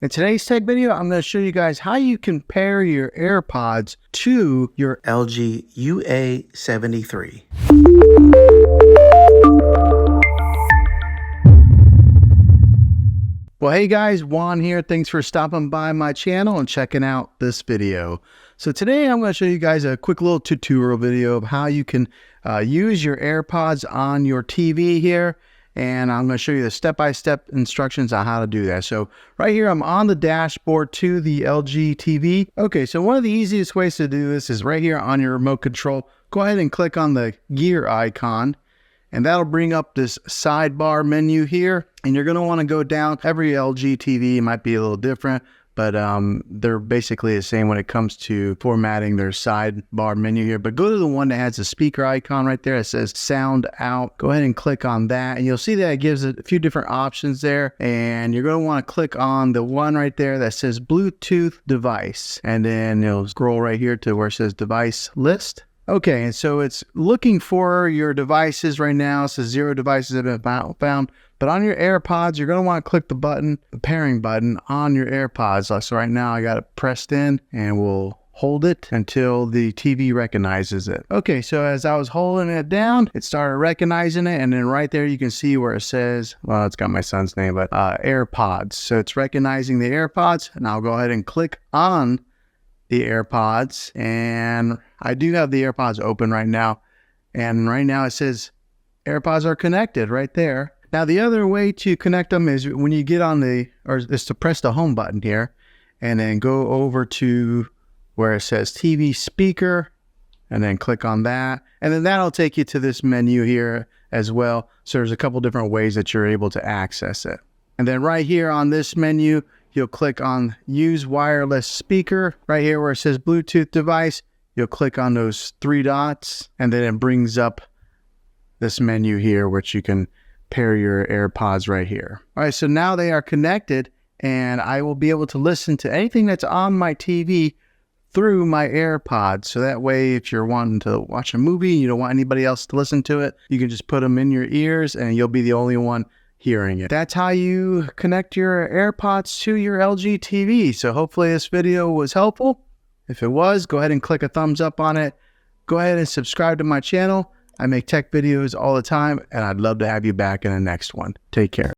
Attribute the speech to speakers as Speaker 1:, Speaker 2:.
Speaker 1: In today's tech video, I'm going to show you guys how you can pair your AirPods to your LG UA73. Well, hey guys, Juan here. Thanks for stopping by my channel and checking out this video. So today I'm going to show you guys a quick little tutorial video of how you can use your AirPods on your TV here. And I'm going to show you the step-by-step instructions on how to do that. So right here, I'm on the dashboard to the LG TV. Okay, so one of the easiest ways to do this is right here on your remote control. Go ahead and click on the gear icon, and that'll bring up this sidebar menu here. And you're going to want to go down. Every LG TV might be a little different, but they're basically the same when it comes to formatting their sidebar menu here. But go to the one that has the speaker icon right there. It says sound out. Go ahead and click on that, and you'll see that it gives it a few different options there. And you're going to want to click on the one right there that says Bluetooth device, and then you'll scroll right here to where it says device list. Okay, and so it's looking for your devices right now. It says 0 devices have been found. But on your AirPods, you're going to want to click the button, the pairing button on your AirPods. So right now I got it pressed in, and we'll hold it until the TV recognizes it. Okay, so as I was holding it down, it started recognizing it. And then right there, you can see where it says, well, it's got my son's name, but AirPods. So it's recognizing the AirPods. And I'll go ahead and click on the AirPods. And I do have the AirPods open right now. And right now it says AirPods are connected right there. Now, the other way to connect them is when you get on is to press the home button here and then go over to where it says TV speaker and then click on that. And then that'll take you to this menu here as well. So there's a couple different ways that you're able to access it. And then right here on this menu, you'll click on use wireless speaker right here where it says Bluetooth device. You'll click on those 3 dots, and then it brings up this menu here, which you can pair your AirPods right here. All right, so now they are connected, and I will be able to listen to anything that's on my TV through my AirPods. So that way, if you're wanting to watch a movie, you don't want anybody else to listen to it, you can just put them in your ears, and you'll be the only one hearing it. That's how you connect your AirPods to your LG TV. So hopefully this video was helpful. If it was, go ahead and click a thumbs up on it. Go ahead and subscribe to my channel. I make tech videos all the time, and I'd love to have you back in the next one. Take care.